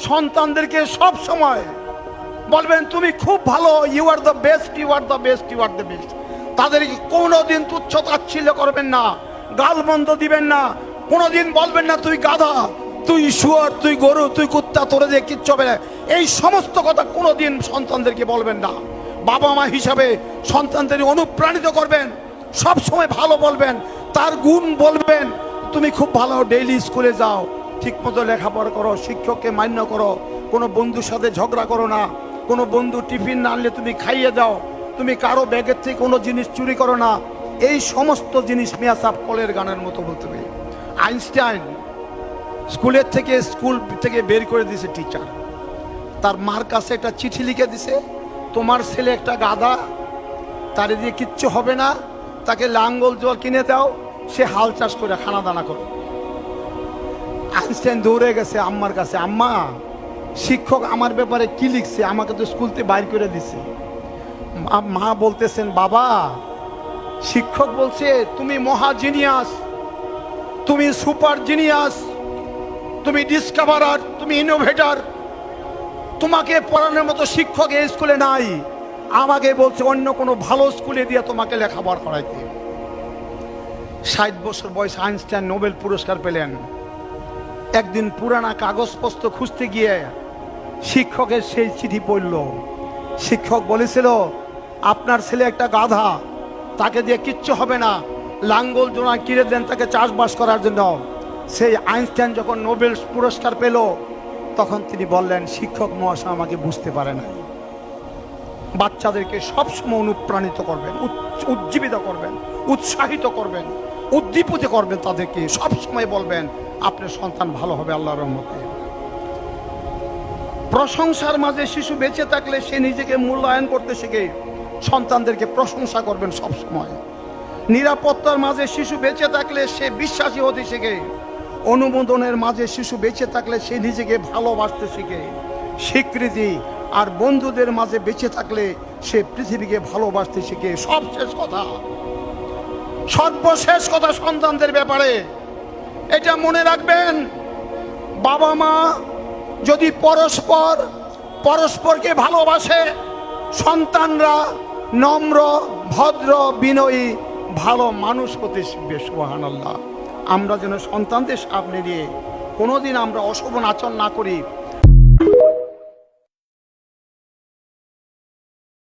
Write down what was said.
সন্তানদেরকে সব সময় বলবেন তুমি খুব ভালো, you are the best, you are the best, you are the best. তাদেরকে কোনোদিন তুচ্ছ তাচ্ছিল্য করবেন না, গালমন্দ দিবেন না, কোনোদিন বলবেন না তুই গাধা, তুই শুয়োর, তুই গরু, তুই কুত্তা, তোরে দিয়ে কিচ্ছু হবে না। এই সমস্ত কথা কোনোদিন সন্তানদেরকে বলবেন না। বাবা মা হিসাবে সন্তানদের অনুপ্রাণিত করবেন, সব সময় ভালো বলবেন, তার গুণ বলবেন। তুমি খুব ভালো, ডেইলি স্কুলে যাও, ঠিক মতো লেখাপড়া করো, শিক্ষককে মান্য করো, কোনো বন্ধুর সাথে ঝগড়া করো না, কোনো বন্ধু টিফিন না আনলে তুমি খাইয়ে দাও, তুমি কারো ব্যাগের থেকে কোনো জিনিস চুরি করো না। এই সমস্ত জিনিস মিয়া সাহেব কলের গানের মতো বলতে হবে। আইনস্টাইন স্কুল থেকে বের করে দিয়েছে টিচার, তার মার কাছে একটা চিঠি লিখে দিছে, তোমার ছেলে একটা গাধা, তার দিয়ে কিচ্ছু হবে না, তাকে লাঙ্গল জল কিনে দাও, সে হাল চাষ করে খানা দানা করো। আইনস্টাইন দৌড়ে গেছে আম্মার কাছে, আম্মা শিক্ষক আমার ব্যাপারে কি লিখছে, আমাকে তো স্কুল থেকে বাইর করে দিছে। মা বলতেছেন, বাবা শিক্ষক বলছে তুমি মহা জিনিয়াস, তুমি সুপার জিনিয়াস, তুমি ডিসকভারার, তুমি ইনোভেটর, তোমাকে পড়ানোর মতো শিক্ষক এই স্কুলে নাই, আমাকে বলছে অন্য কোনো ভালো স্কুলে দিয়ে তোমাকে লেখাপড়া করাইতে। 60 বছর বয়স আইনস্টাইন নোবেল পুরস্কার পেলেন। একদিন পুরানা কাগজপত্র খুঁজতে গিয়ে শিক্ষকের সেই চিঠি পড়ল। শিক্ষক বলেছিল আপনার ছেলে একটা গাধা, তাকে দিয়ে কিচ্ছু হবে না, লাঙ্গল জোড়া কিনে দেন তাকে চাষবাস করার জন্য। সেই আইনস্টাইন যখন নোবেল পুরস্কার পেল, তখন তিনি বললেন শিক্ষক মহাশয় আমাকে বুঝতে পারে না। বাচ্চাদেরকে সবসময় অনুপ্রাণিত করবেন, উজ্জীবিত করবেন, উৎসাহিত করবেন, উদ্দীপিত করবেন, তাদেরকে সবসময় বলবেন আপনার সন্তান ভালো হবে আল্লাহর রহমতে। প্রশংসার মাঝে শিশু বেঁচে থাকলে সে নিজেকে মূল্যায়ন করতে শিখে, সন্তানদেরকে প্রশংসা করবেন সবসময়। নিরাপত্তার মাঝে শিশু বেঁচে থাকলে সে বিশ্বাসী হতে শিখে, অনুমোদনের মাঝে শিশু বেঁচে থাকলে সে নিজেকে ভালোবাসতে শিখে, স্বীকৃতি আর বন্ধুদের মাঝে বেঁচে থাকলে সে পৃথিবীকে ভালোবাসতে শিখে। সর্বশেষ কথা সন্তানদের ব্যাপারে এটা মনে রাখবেন, বাবা মা যদি পরস্পরকে ভালোবাসে, সন্তানরা নম্র, ভদ্র, বিনয়ী, ভালো মানুষ হতে শিখবে। সুবহানাল্লাহ। আমরা যেন সন্তানদের সামনে নিয়ে কোনোদিন আমরা অশোভন আচরণ না করি।